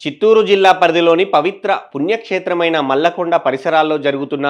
చిత్తూరు జిల్లా పరిధిలోని పవిత్ర పుణ్యక్షేత్రమైన మల్లకొండ పరిసరాల్లో జరుగుతున్న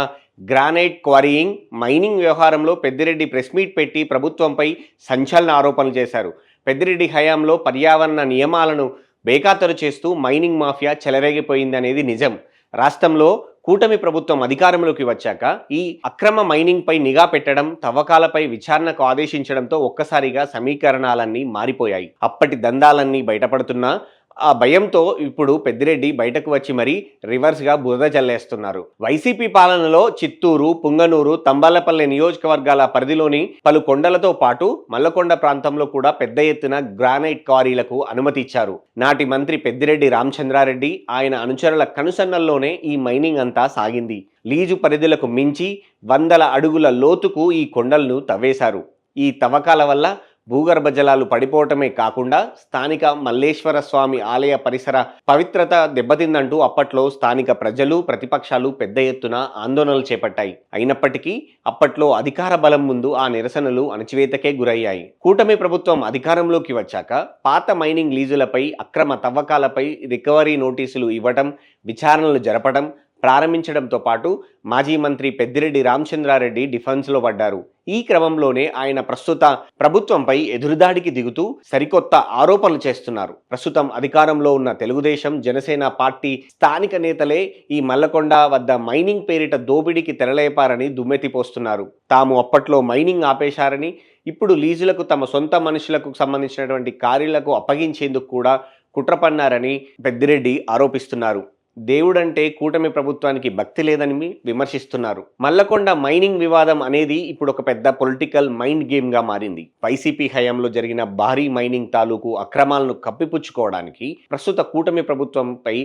గ్రానైట్ క్వారీయింగ్, మైనింగ్ వ్యవహారంలో పెద్దిరెడ్డి ప్రెస్ మీట్ పెట్టి ప్రభుత్వంపై సంచలన ఆరోపణలు చేశారు. పెద్దిరెడ్డి హయాంలో పర్యావరణ నియమాలను బేఖాతరు చేస్తూ మైనింగ్ మాఫియా చెలరేగిపోయిందనేది నిజం. రాష్ట్రంలో కూటమి ప్రభుత్వం అధికారంలోకి వచ్చాక ఈ అక్రమ మైనింగ్పై నిఘా పెట్టడం, తవ్వకాలపై విచారణకు ఆదేశించడంతో ఒక్కసారిగా సమీకరణాలన్నీ మారిపోయాయి. అప్పటి దందాలన్నీ బయటపడుతున్నా ఆ భయంతో ఇప్పుడు పెద్దిరెడ్డి బయటకు వచ్చి మరీ రివర్స్గా బురద జల్లేస్తున్నారు. వైసీపీ పాలనలో చిత్తూరు, పుంగనూరు, తంబాలపల్లి నియోజకవర్గాల పరిధిలోని పలు కొండలతో పాటు మల్లకొండ ప్రాంతంలో కూడా పెద్ద ఎత్తున గ్రానైట్ క్వారీలకు అనుమతి ఇచ్చారు. నాటి మంత్రి పెద్దిరెడ్డి రామచంద్రారెడ్డి, ఆయన అనుచరుల కనుసన్నల్లోనే ఈ మైనింగ్ అంతా సాగింది. లీజు పరిధులకు మించి వందల అడుగుల లోతుకు ఈ కొండలను తవ్వేశారు. ఈ తవ్వకాల వల్ల భూగర్భ జలాలు పడిపోవటమే కాకుండా స్థానిక మల్లేశ్వర స్వామి ఆలయ పరిసర పవిత్రత దెబ్బతిందంటూ అప్పట్లో స్థానిక ప్రజలు, ప్రతిపక్షాలు పెద్ద ఎత్తున ఆందోళనలు చేపట్టాయి. అయినప్పటికీ అప్పట్లో అధికార బలం ముందు ఆ నిరసనలు అణచివేతకే గురయ్యాయి. కూటమి ప్రభుత్వం అధికారంలోకి వచ్చాక పాత మైనింగ్ లీజులపై, అక్రమ తవ్వకాలపై రికవరీ నోటీసులు ఇవ్వటం, విచారణలు జరపడం ప్రారంభించడంతో పాటు మాజీ మంత్రి పెద్దిరెడ్డి రామచంద్రారెడ్డి డిఫెన్స్లో పడ్డారు. ఈ క్రమంలోనే ఆయన ప్రస్తుత ప్రభుత్వంపై ఎదురుదాడికి దిగుతూ సరికొత్త ఆరోపణలు చేస్తున్నారు. ప్రస్తుతం అధికారంలో ఉన్న తెలుగుదేశం, జనసేన పార్టీ స్థానిక నేతలే ఈ మల్లకొండ వద్ద మైనింగ్ పేరిట దోపిడీకి తెరలేపారని దుమ్మెత్తిపోస్తున్నారు. తాము అప్పట్లో మైనింగ్ ఆపేశారని, ఇప్పుడు లీజులకు తమ సొంత మనుషులకు సంబంధించినటువంటి కార్యాలకు అప్పగించేందుకు కూడా కుట్ర పన్నారని పెద్దిరెడ్డి ఆరోపిస్తున్నారు. దేవుడంటే కూటమి ప్రభుత్వానికి భక్తి లేదని విమర్శిస్తున్నారు. మల్లకొండ మైనింగ్ వివాదం అనేది ఇప్పుడు ఒక పెద్ద పొలిటికల్ మైండ్ గేమ్గా మారింది. వైసీపీ హయాంలో జరిగిన భారీ మైనింగ్ తాలూకు అక్రమాలను కప్పిపుచ్చుకోవడానికి ప్రస్తుత కూటమి ప్రభుత్వంపై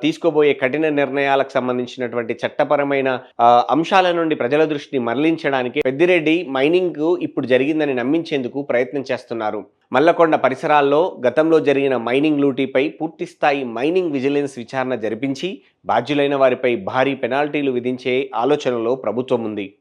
తీసుకోబోయే కఠిన నిర్ణయాలకు సంబంధించినటువంటి చట్టపరమైన అంశాల నుండి ప్రజల దృష్టిని మరలించడానికి పెద్దిరెడ్డి మైనింగ్ ఇప్పుడు జరిగిందని నమ్మించేందుకు ప్రయత్నం చేస్తున్నారు. మల్లకొండ పరిసరాల్లో గతంలో జరిగిన మైనింగ్ లూటీపై పూర్తిస్థాయి మైనింగ్ విజిలెన్స్ విచారణ జరిపించి బాధ్యులైన వారిపై భారీ పెనాల్టీలు విధించే ఆలోచనలో ప్రభుత్వం ఉంది.